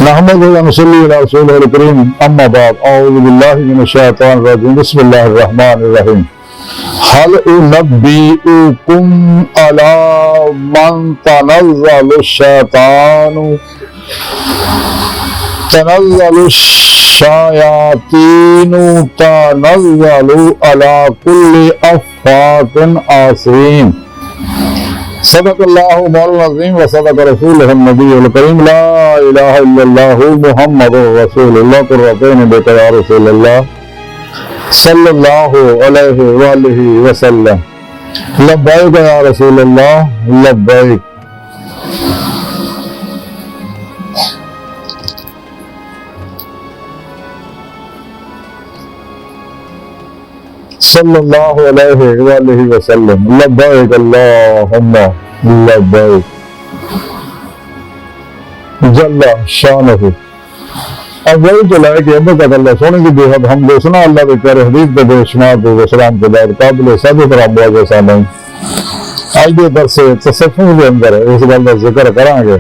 نحمده ونصلي على رسوله الكريم اما بعد اعوذ بالله من الشيطان الرجيم بسم الله الرحمن الرحيم هل انبئكم على من تنزل الشيطان تنزل الشياطين تنزل على كل افاك اثيم صدق اللہ مولانا العظیم وصدق رسولہ النبی الکریم لا الہ الا اللہ محمد رسول اللہ قرۃ بک یا رسول اللہ صلی اللہ علیہ وآلہ وسلم لبیک یا رسول اللہ لبیک صلی اللہ علیہ وآلہ وسلم لبیک اللہم لبیک جل شانہ۔ اب وہی چلائے کہ ابو کا اللہ سونے کی بے حد حمد و ثنا اللہ کے کر حدیث کے بے شمار و سلام کے بعد قابل صدر ابو سامعین آج کے درس تصوف کے اندر اس گل کا ذکر کریں گے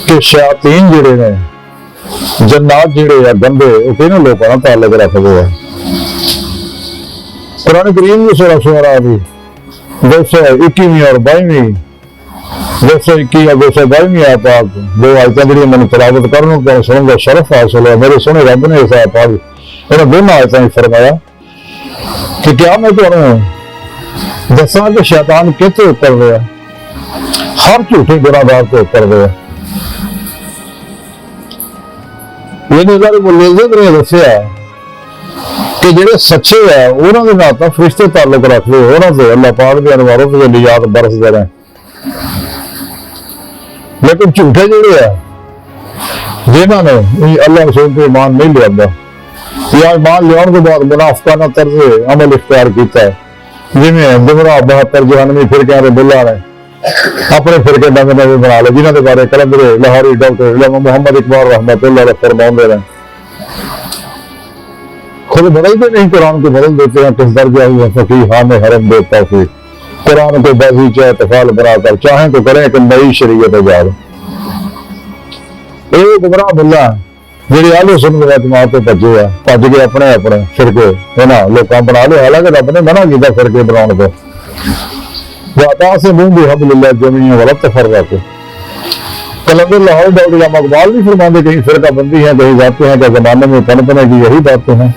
کہ شیاطین جڑے نے جنات جڑے یا گندے وہ کہنے لوگوں کا تعلق رکھتے ہیں۔ قرآن کریم کی سورہ شعراء دی 221 اور 22 221 اور 222 آیات دو آیتیں جڑی میں نے تلاوت کروں تو سنوں کا شرف حاصل ہے۔ میرے سونے رب نے اس آیات انہوں دونوں آیتیں فرمایا کہ کیا میں تمہیں دساں کہ شیطان کتے اتر رہا ہر جھوٹے گناہگار کو اتر رہا یہ نظر ملزم نے دسیا کہ جڑے سچے ہیں انہوں نے نہ تو فرشتے تعلق رکھتے انہوں سے اللہ پاک کے انواروں سے نجات برستے رہے، لیکن جھوٹے جڑے ہیں جنہوں نے اللہ رسول پہ ایمان نہیں لیا یا ایمان لیاؤن کے بعد منافقانہ طرز عمل اختیار کیتا ہے، جن میں گمراہ 72 جہنمی فرقے نے بلا رہے اپنے فرقے نوے نوے بنا لے، جنہوں کے بارے کلندر لاہوری ڈاکٹر علامہ محمد اقبال رحمۃ اللہ علیہ فرمان دے رہے ہیں۔ خود بدلتے نہیں قرآن کو بدل دیتے ہیں، کس درجہ ہوئی ہے فقیحان حرم بے توفیق، قرآن کو بازی چاہے تفال بنا کر چاہیں تو کریں کہ نئی شریعت ایجاد۔ یہ گمراہ ملا جی آلو سنت و جماعت پہ بھجے ہے، بھج کے اپنے فرقے ہے نا لوگوں بنا لے، حالانکہ رب نے منع کیا فرقے بنانے کو، واعتصموا بحبل اللہ جميعا ولا تفرقوا۔ کلندر لاہور ڈاکٹر علامہ اقبال بھی فرماتے کہیں فرقہ بندی ہے کہیں جاتے ہیں کہ زمانے میں پنپنے کی یہی باتیں ہیں۔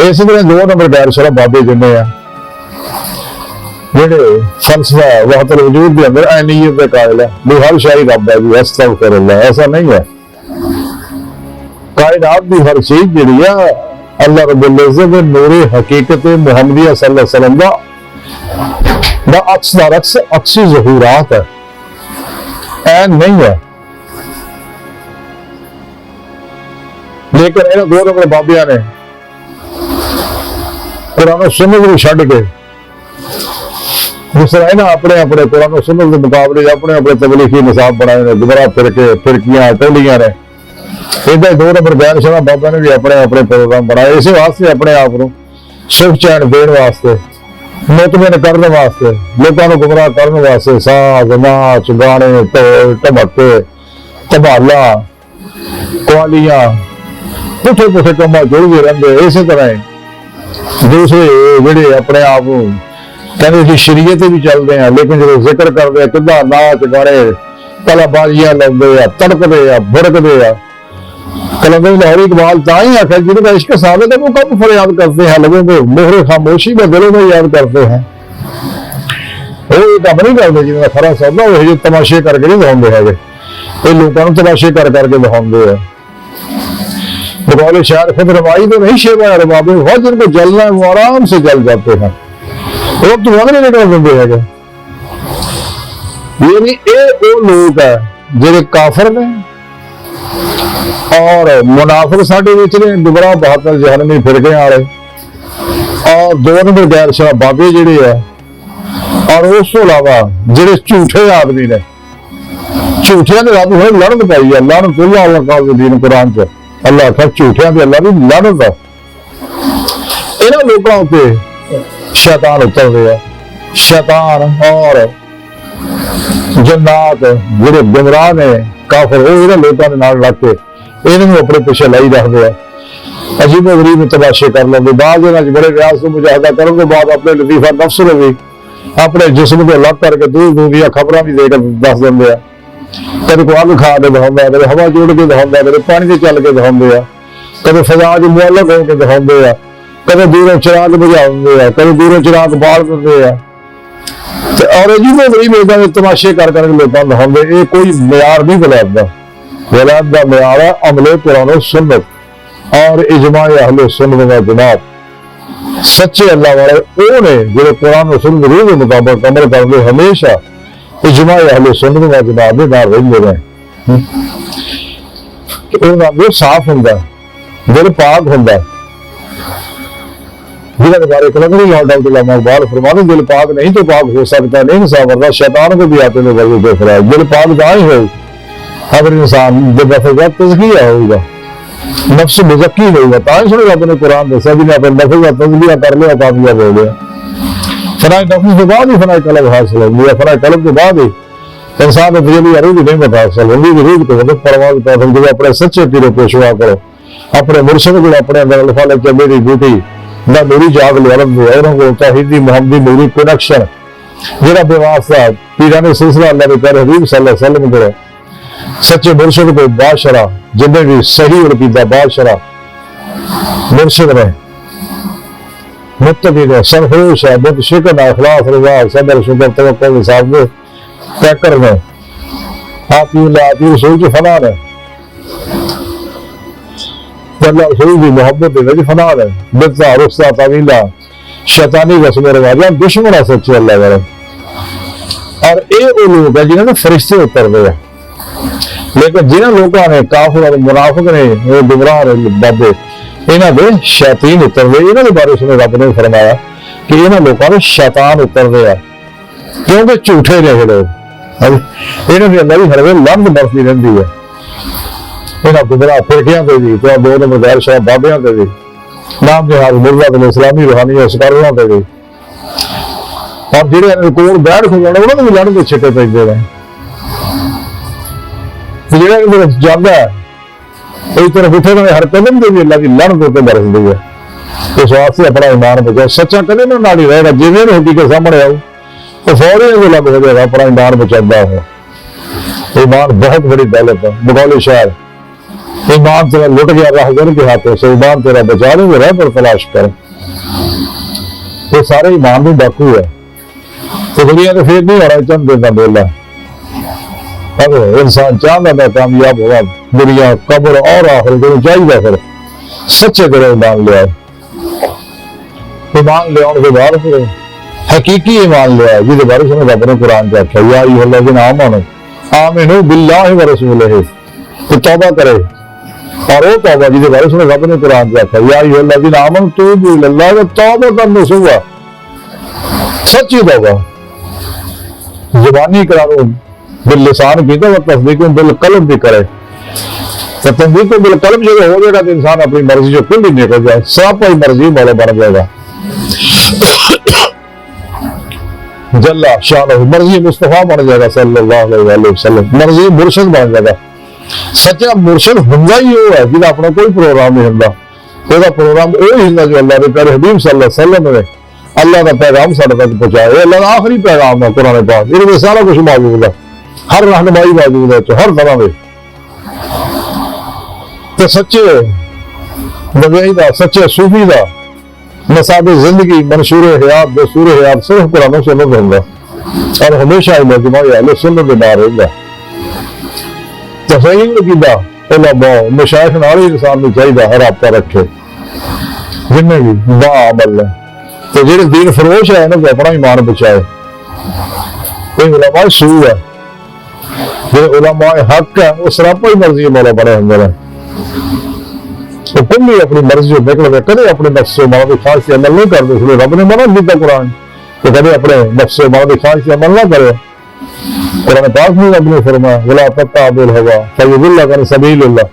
اس طرح 2 نمبر غیر شرع بابے جنے ہیں جڑے فلسفہ وحدت الوجود کے اندر عینیت کے قائل ہے، وہ ہر شے رب ہے جی استغفر اللہ، ایسا نہیں ہے۔ کائنات کی ہر چیز جڑی ہے اللہ رب العزت کے نور حقیقت محمدیہ صلی اللہ علیہ وسلم دا عکس دا رقص عکسی ظہورات ہے، این نہیں ہے۔ لیکن انہوں 2 نمبر بابیاں نے قرآن و سنت کو چھڈ کے جس طرح اپنے اپنے قرآن و سنت کے مقابلے اپنے اپنے تبلیغی نصاب بنائے نے، گمراہ فرقے فرقیاں ٹولیاں نے، ادھر 2 نمبر غیر شرع بابا نے بھی اپنے اپنے پروگرام بنائے اسی واسطے اپنے آپ کو صرف چین دین واسطے، مطمئن کرنے واسطے، لوگوں کو گمراہ کرنے واسطے ساز ناچ گانے ٹمکے تبالا قوالیاں پٹھے پٹھے کما جڑتے رہتے۔ اسی طرح دوسرے جڑے اپنے آپ کہتے جی شریعت بھی چلتے ہیں لیکن جب ذکر کرتے ہیں کدا ناچ گانے کلا بازیاں لگتے ہیں تڑکتے ہیں بھڑکتے ہیں۔ کلندر لاہوری اقبال تاں ہی آخر جنہوں کا عشق ثابت ہے وہ کب فریاد کرتے ہیں، لوگوں کو مہر خاموشی میں دلوں میں یاد کرتے ہیں، وہ کام نہیں کرتے جنہوں کا کھرا سودا وہ تماشے کر کے نہیں دکھاؤندے ہے، یہ لوگوں تماشے کر کے دکھاؤندے ہیں۔ بقول شاعر خود روائی تو نہیں شیوا رباب وہ جن کو جلنا ہے وہ آرام سے جل جاتے ہیں، وقت وقت نہیں نکل دیں گے۔ یعنی یہ وہ لوگ ہے جڑے کافر نے اور منافق ساڈے وچ نے، گمراہ 72 جہنمی فرقے والے اور 2 نمبر غیر شرع بابے جڑے ہے، اور اس کو علاوہ جڑے جھوٹے آدمی نے، جھوٹیاں نے رب ہوئے لعنت پائی ہے، لعنت اللہ علی الکاذبین قرآن چ اللہ آخر جھوٹیاں دی اللہ بھی لعنت ہے۔ انہاں لوگوں تے شیطان اتر رہا، شیطان اور ਜੰਨਾਤ ਜਿਹੜੇ ਗੁਮਰਾਹ ਨੇ ਕਾਫਰ, ਉਹ ਇਹਨਾਂ ਲੋਕਾਂ ਦੇ ਨਾਲ ਲੱਗ ਕੇ ਇਹਨਾਂ ਨੂੰ ਆਪਣੇ ਪਿੱਛੇ ਲਾਈ ਰੱਖਦੇ ਆ, ਅਜੀਬ ਗਰੀਬ ਤਮਾਸ਼ੇ ਕਰ ਲੈਂਦੇ। ਬਾਅਦ ਇਹਨਾਂ ਚ ਬੜੇ ਰਿਆਜ਼ ਤੋਂ ਮੁਜਾਹਦਾ ਕਰਨ ਤੋਂ ਬਾਅਦ ਆਪਣੇ ਲਤੀਫਾ ਨਫਸ ਨੂੰ ਵੀ ਆਪਣੇ ਜਿਸਮ ਤੋਂ ਅਲੱਗ ਕਰਕੇ ਦੂਰ ਦੂਰ ਦੀਆਂ ਖਬਰਾਂ ਵੀ ਦੇ ਕੇ ਦੱਸ ਦਿੰਦੇ ਆ। ਕਦੇ ਕੋਈ ਅੱਗ ਖਾ ਕੇ ਦਿਖਾਉਂਦਾ, ਕਦੇ ਹਵਾ ਜੋੜ ਕੇ ਦਿਖਾਉਂਦਾ, ਕਦੇ ਪਾਣੀ ਤੇ ਚੱਲ ਕੇ ਦਿਖਾਉਂਦੇ ਆ, ਕਦੇ ਫਜ਼ਾ 'ਚ ਮੁਅੱਲਕ ਹੋ ਕੇ ਦਿਖਾਉਂਦੇ ਆ, ਕਦੇ ਦੂਰੋਂ ਚਿਰਾਗ ਬੁਝਾ ਦਿੰਦੇ ਆ, ਕਦੇ ਦੂਰੋਂ ਚਿਰਾਗ ਬਾਲ ਦਿੰਦੇ ਆ। ਤੇ ਔਰ ਅਜੀਬ ਗਰੀਬ ਏਦਾਂ ਦੇ ਤਮਾਸ਼ੇ ਕਰ ਕਰਕੇ ਲੋਕਾਂ ਨੂੰ ਦਿਖਾਉਂਦੇ। ਇਹ ਕੋਈ ਮਿਆਰ ਨਹੀਂ ਵਲਾਦ ਦਾ। ਵਲਾਦ ਦਾ ਮਿਆਰ ਹੈ ਅਮਲੇ ਕੁਰਾਨ ਸੁन्नत और इजमा अहले सुन्नत व जमात। सच्चे अल्लाह वाले वो ने जो कुरान और सुन्नत रूह के मुताबिक अमल करते हमेशा इजमा अहले सुन्नत व जमात के नाल रहंदे ने। उन्हां दा साफ हुंदा, दिल पाक हुंदा। जिन्होंने बारे Qalandari Lord of the Iqbal फरमाते दिल पाक नहीं तो पाक हो सकता नहीं इंसान, वरना शैतान को भी आते हैं वर्ग के फराज। दिल पाक ना ही हो अगर इंसान जब दफेगा तज़किया होगा, नफ्स मुज़क्की होगा, ताकि सुने अपने कुरान दसा भी अपने नफ्स का तज़किया कर लिया, कामयाब हो गया। फनाए नफ्स के बाद ही फनाए कलब हासिल हो गया। फनाए कलब के बाद ही इंसान ने तजल्ली अरूज नहीं बता हासिल होगी। रूज को मतलब परवाज़ पास जब अपने सच्चे पीरे पेशवा करो, अपने मुर्शिद को अपने अंदर अल्फा लेके मेरी ड्यूटी ना मेरी जाग लरम दे उन्होंने तौहीदी मोहम्मदी मेरी कनेक्शन जेड़ा बेवास्ता पीरा ने सिलसिला अल्लाह के प्यारे हबीब सल्लल्लाहु अलैहि वसल्लम करो सच्चे मुर्शिद को बादशाह जिन्हें भी सही उलकीदा बादशाह मुर्शिद ने मुत्तकी ने सरफरोश है बुत शिकन अखलास रजा सबर शुक्र तवक्कुल हिसाब में पैकर ने आती रसूल की फना ने अल्लाह रसूल की मोहब्बत है फना ने बित्ता रुस्ता तवीला शैतानी रस्म रिवाज दुश्मन है सच्चे अल्लाह वाले। और ये वो लोग है जिन्होंने फरिश्ते उतरते हैं, लेकिन जिन्होंने लोगों ने काफिर और मुनाफिक ने वो गुमराह बाबे इन्हों के शैतान उतरते। इन्हों के बारे में रब ने फरमाया कि इन्होंने लोगों के शैतान उतरते हैं क्योंकि झूठे ने ये लोग। इन्हों के अंदर भी हर वे लंघ बरती रही है। इन्होंने गुमराह फिरकियां से भी तो दो नंबर गैर शाह बाबियां से भी नाम जहाज मुर्जा इस्लामी रूहानी अस्कारों से भी और जो कोल बैठ हो जाने उन्होंने भी लड़ के छिटे पैदे हैं। जो जाता है इस तरफ उठे ना हर कदम से भी अल्लाह की लड़ के बरसती है। इस वास्ते अपना ईमान बचाओ, सच्चा कदे ना नाल ही रहेगा। जिवें रोटी के सामने आओ तो फौरी लग हो जाएगा अपना ईमान बचाता हो। ईमान बहुत बड़ी दौलत है। बगौली शहर ईमान तेरा लुट गया राहगीर के हाथों से, ईमान तेरा बचा लेंगे रह पर तलाश कर। ये सारे ईमान भी डाकू है तो दुनिया तो फिर नहीं होना चंद देना बोला। अगर इंसान चाहता है कामयाब होगा दुनिया कब्र और आखिर को चाहिए फिर सच्चे दिल ईमान ले आओ। ईमान ले आने के बाद फिर हकीकी ईमान ले आओ जिसके बारे में रब ने कुरान में आख्या या अय्युहल्लज़ीना आमनू बिल्लाहि व रसूलिही, तो तौबा करे। और वो तौबा जिसके बारे में रब ने कुरान में आख्या या अय्युहल्लज़ीना आमनू तूबू इलल्लाह व तौबतन नसूहा, सच्ची तौबा जुबानी करारो बिल लिसान की तो तस्दीक बिल कल्ब भी करे। तो तस्दीक बिल कल्ब जो हो जाएगा तो इंसान अपनी मर्जी जो खुद ही निकल जाए, सब कोई मर्जी वाला बन जाएगा। जल्ला शान मर्जी मुस्तफा बन जाएगा सल्लल्लाहु अलैहि वसल्लम, मर्जी मुर्शिद बन जाएगा। सच्चा मुर्शिद हुंदा ही वो है जिसका अपना कोई प्रोग्राम नहीं हुंदा। ਉਹਦਾ प्रोग्राम ਉਹ ਹੀ ਹੁੰਦਾ जो अल्लाह के प्यारे हबीब सल्लल्लाहु अलैहि वसल्लम ने अल्लाह का पैगाम साढ़े तक पहुंचाया। ये अल्लाह का आखिरी पैगाम है कुरान पाक, इसमें सारा कुछ मौजूद है, हर रहनुमाई मौजूद है हर तरह में। तो सच्चे नबी का सच्चे सूफी का मसाब जिंदगी मंशूर हयात दस्तूर हयात सिर्फ कुरान सुन्नत होगा और हमेशा मजमा अहले सुन्नत के नाल रहेगा। तो सही अकीदा उलमा मशाइख नाल ही इंसान को चाहिए राबता रखे जिन्हें भी बा अमल है। तो जो दीन फरोश है ना अपना ईमान बचाए। कोई उलमा सू है जो उलमा हक है वो सरापा ही मर्जी मौला बने होंगे तो तुम भी अपनी मर्जी जो निकल कदे अपने नफ्स मौला की ख्वाहिश से अमल नहीं करते, इसलिए रब ने मना दिया कुरान तो कदे अपने नफ्स मौला की ख्वाहिश से अमल ना करे। कुरान पाक में रब ने फरमाया वला तत्ताबिल हवा फयुदिल्लक अन सबीलिल्लाह,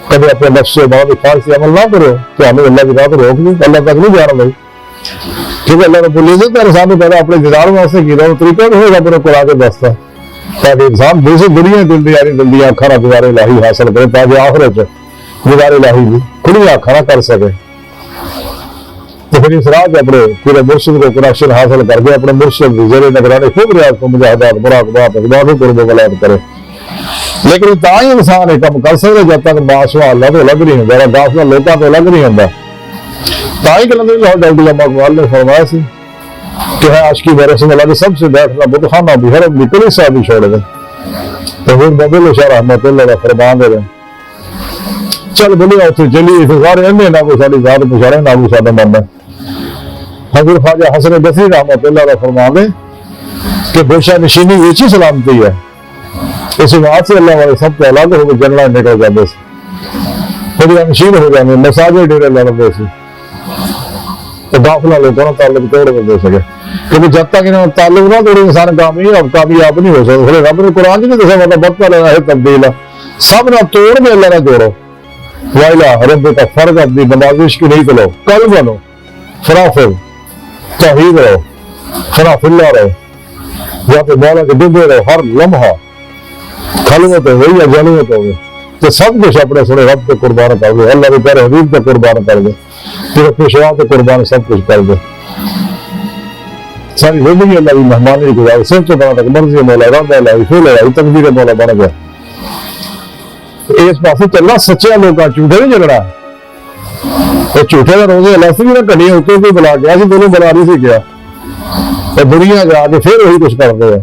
कदे अपने नफ्स मौला की ख्वाहिश से अमल ना करो तो हमें अल्लाह की राह पर रोक दी, अल्लाह तक नहीं जाना भाई। क्योंकि अल्लाह रब्बुल इज्जत ने इंसान को पैदा अपने दीदार वास्ते किया, तरीका नहीं होगा अपने कुरान के दस्ता ताकि इंसान दूसरी दुनिया दिल अखा ना दीदार इलाही हासिल करे, ताकि आखिरत दीदार इलाही भी खुली अखा ना कर सके। तो फिर इस राह अपने पूरे मुर्शिद को कुरान हासिल करके अपने मुर्शिद जेरे नगरानी खूब रियाज को मुजाहिदात मुराकबात इबादत कुर्ब वलायत करे। लेकिन तां ही इंसान एक काम कर सकता जब तक माशा अल्लाह तो अलग नहीं होता, गाफला लोगों तो अलग नहीं होता। ताई कलंदरी लाहौर डॉक्टर अब्बा इकबाल ने फरमाया सी कि है आशिकी मेरे से अल्लाह के सबसे बैठना बुतखाना भी हर निकली सा भी छोड़ दे। तो फिर बदल शाह रहमतुल्लाह का फरमान दे चल बोलिए उसे चली फिर सारे अन्य ना कोई सारी जात पुछारे ना कोई सादा मन हजरत ख्वाजा हसन बसरी रहमतुल्लाह का फरमान दे कि बेशा नशीनी विच ही सलामती है। इस बात से अल्लाह वाले सब तो अलग हो गए जंगल निकल जाते फिर नशीन हो जाते मसाजे डेरे लड़ते थे तो गाफला लोगों का ताल्लुक तोड़ दे सके, क्योंकि जब तक इन्होंने ताल्लुक ना तोड़े इंसान कामयाब नहीं हो सकता। फिर रब ने कुरान जी ने दसा मतलब बढ़ता रहना है तब्दील सब ना तोड़ में अल्लाह ना जोड़ो वाइला रब का फर्क अपनी बंदाजिश की नहीं करो कल बनो फराफिल तौहीद रहो फराफिल्ला रहो या फिर मौला के डूबे रहो हर लम्हा खलवत हो या जलवत हो तो सब कुछ अपने सुने रब पे कुर्बान कर दो, अल्लाह के प्यारे हबीब पे कुर्बान कर दो, फिर पेशवा पे कुर्बान सब कुछ कर दो। सारी जिंदगी अल्लाह की मेहमानी गुजारी सिर तो बना तक मर्जी मौला रब लाई फिर लाई तकदीर मौला बन गया। इस पास चलना सच्चे लोग झूठे नहीं चलना, तो झूठे का रोजे अल्लाह से भी ना घड़ी होते कोई बुला गया दोनों बुला नहीं सी गया तो दुनिया जाके फिर वही कुछ करते हैं।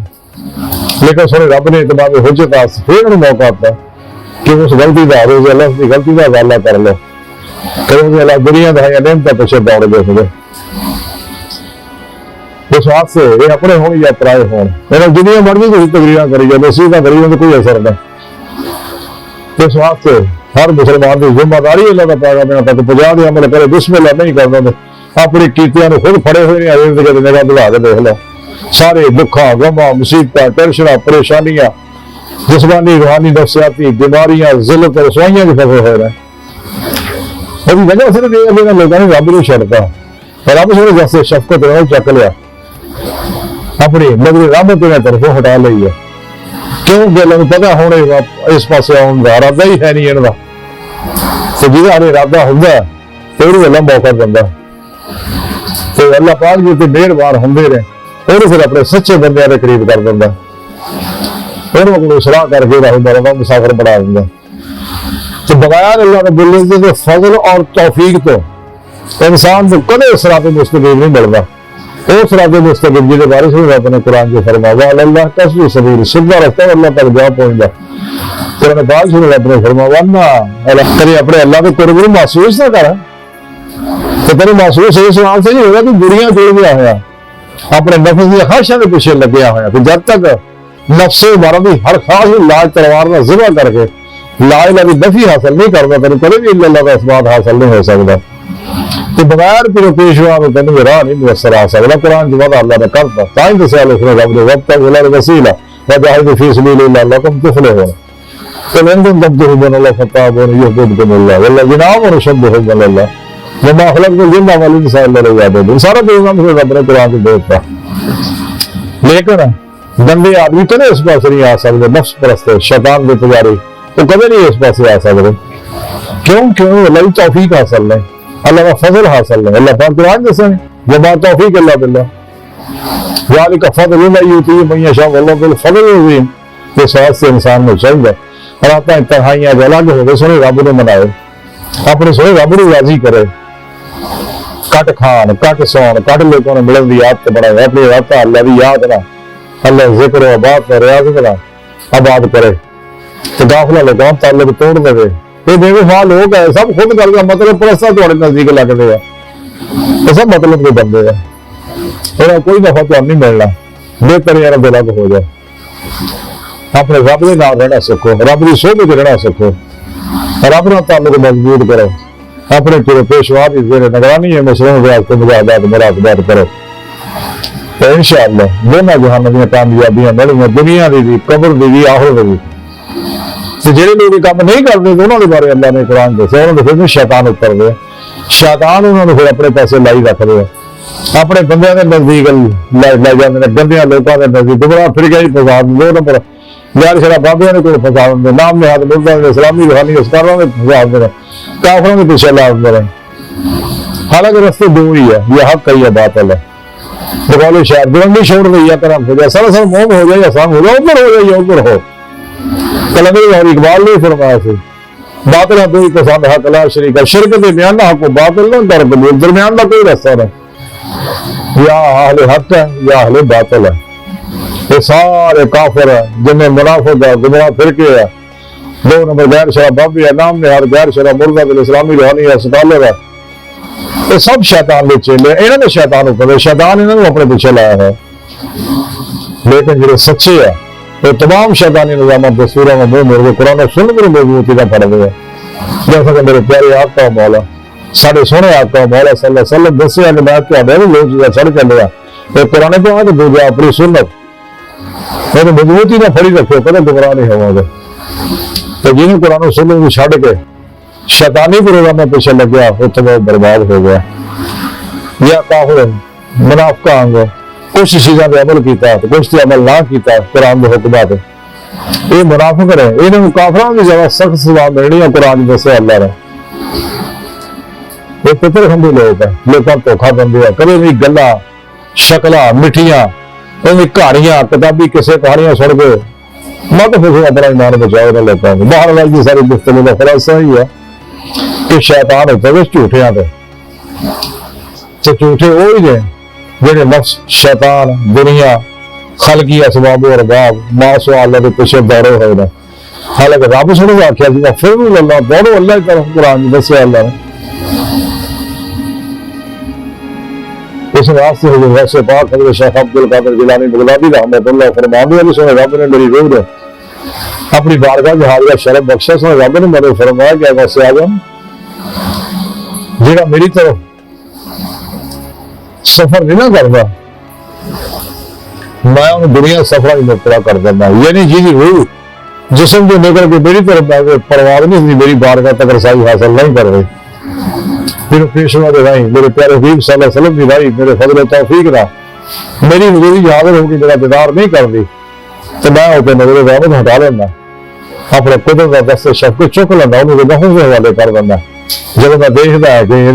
लेकिन सुने रब ने इतमाम हुज्जत फिर उन्हें मौका आता कि उस गलती का रोजे अल्लाह की गलती का वाला कर लो, करोगे अल्लाह दुनिया का नेमत पीछे दौड़ दे सके। इस बात से ये अपने हो या पराए हो दुनिया मर्जी को तकरीर करी जाए सीधा करी जाए कोई असर नहीं। इस बात से हर मुसलमान की जिम्मेदारी अल्लाह का पैगाम तक पहुंचा दे अमल करे बिस्मिल्लाह नहीं करते अपनी कीतियां खुद फड़े हुए निगाह दिला के देख लो सारे दुखा गमा मुसीबत टेंशन परेशानियां जिस्मानी रूहानी नफसियाती बीमारियां जिल्लत रसवाइयां के फंसे हुए हैं। वजह सिर्फ ये लोगों ने रब को छड़ता रब से जैसे शफकत चक लिया अपनी मगर रहमत ने तरफों हटा ली है क्यों गलों पता होने इस पास आने का इरादा ही है नहीं इनका तो जिदा इरादा होंगे तो अल्लाह मौका दिता तो अल्लाह पाक जी तो मेहरबान होंगे ने और फिर अपने सच्चे बंदे के करीब कर दिता और सलाह करके राहबर मुसाफिर बना दिता। तो बगैर अल्लाह रब्बुल इज्जत के फजल और तौफीक तो इंसान को कदे सिरात मुस्तकीम नहीं मिलता। वो सिरात मुस्तकीम जिहदे बारे में रब ने कुरान में फरमाया अल्लाह तस्बीह सबील सीधा रास्ता अल्लाह तक जा पहुंचता। कुरान पाक में रब ने फरमाया ना अल्लाह तेरे अपने अल्लाह के कुर्ब को महसूस ना कर तो तेरे महसूस इस बात से नहीं होगा कि दुनिया जुड़ गया होया अपने नफ्स की ख्वाहिशों के पीछे लगे होया तो जब तक नफ्से मारा भी हर खास लाज तलवार का जिबा करके लाइला की दफी हासिल नहीं करता तेरे कभी भी अल्लाह का इसबात हासिल नहीं हो सकता। तो बगैर फिर पेशवा में तेन राह नहीं मुयसर आ सकता। कुरान जो वादा अल्लाह ने करता ताई दसिया उसने रब ने वक्त तक वसीला वजाहिद फी सबीलिल्लाह लकुम तुफलिहून तो इन कुंतुम तुहिब्बूनल्लाह फत्तबिऊनी युहब्बिबकुमुल्लाह वल्लज़ीना आमनू अशद्दु वमा खलक़तुल जिन्ना वल इंसा इल्ला लियअबुदून सारा पैगाम से रब ने कुरान में दे दिया। लेकिन गंदे आदमी कदे इस पास नहीं आ सकते नफ्स परस्त शैतान के पुजारी तो कदे नहीं इस पास आ सकते क्यों अल्लाह की तौफीक हासिल है अल्लाह का फजल हासिल है। अल्लाह पाक कुरान दसे वमा तौफीक इल्ला बिल्लाह ज़ालिका फ़ज़लुल्लाह युतीही मन यशा वल्लाहु ज़ुल फ़ज़लिल अज़ीम। ये स्वाद से इंसान को चाहिए रात तन्हाइयां अलग हो गए सोने रब ने मनाए अपने सोने रब को राजी करे कट खान कट सौन कट लोगों ने मिलन की आदत बनाए अपनी रात अल्लाह की याद ना अल्लाह जिक्र आबाद का रियाज ना आबाद करे तो गाफला लोगों ताल्लुक तोड़ दे ये बेवफा लोग है सब खुद करके मतलब परस्ता थोड़े नजदीक लगते हैं ये सब मतलब के बंदे हैं कोई नफा तो नहीं मिलना बेहतर यार दिलक हो जाए अपने रब के नाम रहना सीखो रब की सोच रहना सीखो रब ना ताल्लुक मजबूत करो अपने पूरे पेशवा की जेर निगरानी है मुसलमान वास्ते मुजाहिदात मुराकबात करो तो इंशाअल्लाह दोनों जहानों दी कामयाबियां मिलणगियां दुनिया की भी कब्र की भी आखिरत की भी। तो जेडे लोग काम नहीं करते उन्होंने के बारे अल्लाह ने कुरान दस्या उन्होंने फिर शैतान उतरते शैतान उन्होंने फिर अपने पासे लाई रखते اپنے بندے کے نزدیک لے جاتے ہیں، گندیاں لوگوں کے نزدیک گمراہ پھر گئی فساد 2 نمبر یار شرا بابے نے کوئی فساد ہوتے نام نہاد ملکوں کے اسلامی روحانی اسکاروں میں فساد دے رہے کافروں کے پیچھے لا دے رہے، حالانکہ رستے 2 ہی ہے، یہ حق ہے یا باطل ہے۔ بقول شاید بلندی چھوڑ دے یا کرم ہو جائے، سراسر موم ہو جائے یا سام ہو جائے، ادھر ہو جائے یا ادھر ہو۔ کلندری اور اقبال نے فرمایا تھے باطل ہے کوئی پسند حق لا شریک ہے، شرک کے بیان حق و باطل نہ در بلی، درمیان کا کوئی رستہ نہیں، یا اہل حق ہے یا اہل باطل ہے۔ یہ سارے کافر ہیں جن میں منافق ہے، گمراہ فرقے ہے، 2 نمبر غیر شرع بابی ہے، نام نہاد غیر شرع مرغت اسلامی روحانی ہے، سکالر ہے، یہ سب شیطان کے چیلے، انہوں نے شیطان اوپر شیطان انہوں نے اپنے پیچھے لایا ہے، لیکن جو سچے ہے وہ تمام شیطانی نظامات دستوروں میں منہ قرآن و سنت میں مضبوطی کا پڑھ گیا، جیسا کہ میرے پیارے آقا و مولا سارے سونے آقا و مولا صلی اللہ علیہ وسلم دسے نے بات کیا میرے لوگ چیزیں چڑھ کے لیا تو قرآن پہ آئے تو دوجہ اپنی سنت میرے مضبوطی نہ پھڑی رکھے پتہ گمراہ نہیں ہوا گا، تو جنہیں قرآن و سنت کو چھڑ کے شیطانی پروگرام میں پیچھے لگ گیا وہ تو وہ برباد ہو گیا۔ یا کافر منافقان کو کچھ چیزوں پہ عمل کیتا تو کچھ عمل نہ کیتا قرآن کے حکمات یہ منافق ہے، انہوں کافروں کی جگہ سخت سزا ملنی ہے قرآن دسے اللہ نے۔ یہ پتر ہندو لوگ ہیں، لوگوں دھوکھا بندی ہے، کبھی بھی گلا شکلاں میٹھیاں کہانیاں کتابی کسے کہانیاں سن کے مت پھر اپنا ایمان بچاؤ نہ لیتا ہے۔ باہر والی کی ساری گفتگو کا خلاصہ ہی ہے کہ شیطان ہوتا ہے جھوٹیاں پہ، تو جھوٹے وہی نے جہے نفس شیطان دنیا خلقی اسباب و ارباب ماس و اللہ کے پیچھے دوڑے ہوئے ہیں، حالانکہ رب سنو آخیا جی پھر اللہ دوڑو اللہ کی طرف قرآن دسیا اللہ نے۔ اس واسطے حضور غوث پاک حضرت شیخ عبد القادر جیلانی بغدادی رحمۃ اللہ فرماتے ہیں سنے رب نے میری روح اپنی بارگاہ میں حاضر شرف بخشا، سنے رب نے میرے فرمایا کہ غوث اعظم جہاں میری طرف سفر نہیں نہ کرتا میں انہیں دنیا سفر ہی مبتلا کر دینا، یعنی جی روح جسم جو نکل کے میری طرف پرواز نہیں ہوئی، میری بارگاہ تک رسائی حاصل نہیں کر رہی، پھر پیشوا دے بھائی میرے پیارے حبیب صلی اللہ علیہ وسلم کی بھائی میرے فضل و توفیق نہ میری حضوری حاضر ہوگی میرا دیدار نہیں کر دی تو میں ہوتے نظر رحمت ہٹا لینا، اپنے قدرت کا دست شفقت چک لینا، انہوں کے گہوں کے حوالے کر دینا۔ جب میں دیکھتا ہے کہ یہ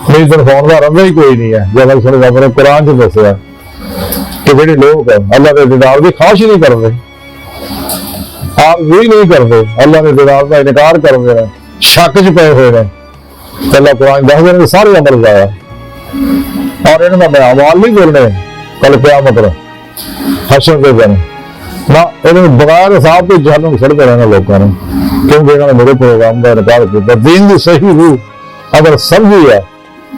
میری طرف آن کا رنگا ہی کوئی نہیں ہے، جب سنے رب نے قرآن سے دسیا کہ جڑے لوگ ہیں اللہ کے دیدار کی خواہش ہی نہیں کرتے، آپ وہی نہیں کرتے، اللہ کے دیدار کا انکار کرتے ہیں، شک چ پے ہوئے ہیں، تو اللہ قرآن دس دن سارے عمل جایا اور انہوں نے میں اعمال نہیں بولنے کل قیامت حشر کے دن نہ انہوں نے بغیر حساب کے جہنم سڑتے رہنا لوگوں نے، کیونکہ انہوں نے میرے پروگرام کا انکار کیا۔ دین کی صحیح روح اگر سمجھی ہے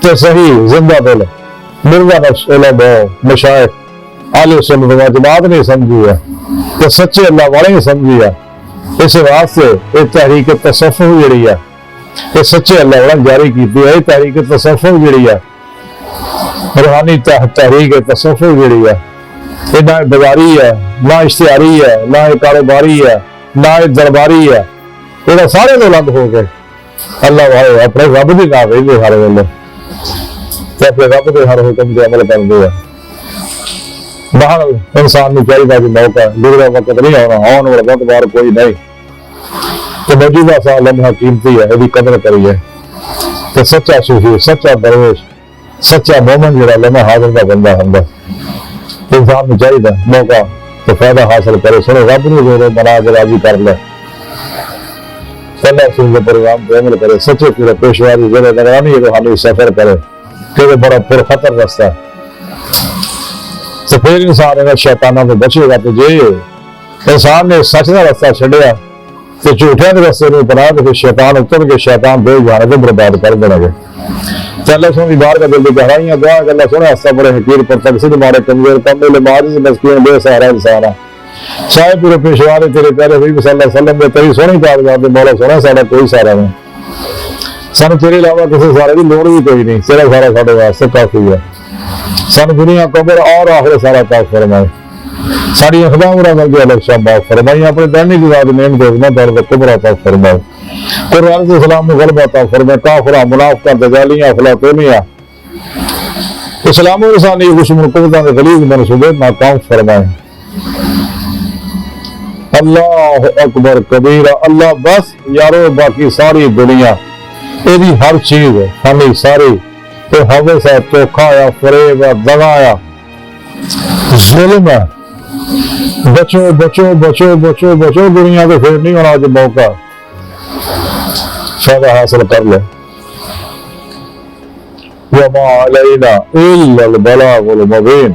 تو صحیح زندہ دل مرزا نفس علماء مشائخ اہل سنت و جماعت نے سمجھی ہے تو سچے اللہ والے نے سمجھی ہے۔ اس واسطے یہ تحریک تصوف جڑی ہے یہ سچے اللہ والا جاری کی ہے، تحریک تصوف جڑی ہے روحانی تحریک تصوف جڑی ہے یہ نہ بازاری ہے نہ اشتہاری ہے نہ کاروباری ہے نہ درباری ہے، یہ سارے تو الگ ہو گئے اللہ والے اپنے رب کی نہ رہتے ہر ویلے اپنے رب کے ہر حکم کے عمل کرتے ہیں۔ باہر انسان کو چاہیے کہ موقع گزرا وقت نہیں آنا، آنے والا وقت بار کوئی نہیں، تو موجودہ سا لمحہ قیمتی ہے یہ قدر کریے تو سچا صوفی سچا درویش سچا مومن جڑا لمحہ حاضر کا بندہ ہوں انسان کو چاہیے موقع تو فائدہ حاصل کرے، سنو رب نے جو بنا کے راضی کر لے، اللہ سن کے پروگرام پہ عمل کرے، سچے پورے پیشواری ذرا نگرانی روحانی سفر کرے کہ بڑا پرخطر رستہ ہے، تو پھر انسان اگر شیطانوں سے بچے گا تو جی انسان نے سچ کا رستہ چھڈیا تو جھوٹے کے رستے میں بنا تو پھر شیطان اتر کے شیطان دے جانے کو برباد کر دینا گے۔ تو اللہ سن بار کا دل کی گہرائیاں دعا کہ اللہ سنے ہستہ بڑے حقیر پر تقصیر ہمارے کمزور کم میں ماضی مسکین بے سہارا انسان ہے، شاید پورے پیشوا نے تیرے پیارے حبیب صلی اللہ علیہ وسلم نے تیری سونی کاغذات دے مولا سونا سارا کوئی سارا نہیں، سانو تیرے علاوہ کسی سارے کی لوڑ بھی کوئی نہیں، تیرا سارا سارے واسطے کافی ہے، سانو دنیا قبر اور آخر سارا پاک فرمائے، ساری اقدام رہا کہ الگ شام پاک فرمائی، اپنے دینی کی ذات نعمت عظمت اور کبر پاک فرمائے، قرآن کے اسلام میں غلبہ عطا فرمائے، کافرہ منافقہ دجالیاں افلاطونیہ اسلام و رسانی دشمن قوتوں کے غلیظ منصوبے ناکام فرمائے۔ اللہ اکبر کبیرہ، اللہ بس یارو باقی ساری دنیا یہ ہر چیز ہے فانی ساری تو حوث ہے، دھوکھا آیا، فریب ہے، دغا آیا، ظلم ہے۔ بچو بچو بچو بچو بچو، دنیا کے پھر نہیں ہونا جو موقع فائدہ حاصل کر لے۔ وما علینا الا البلاغ المبین۔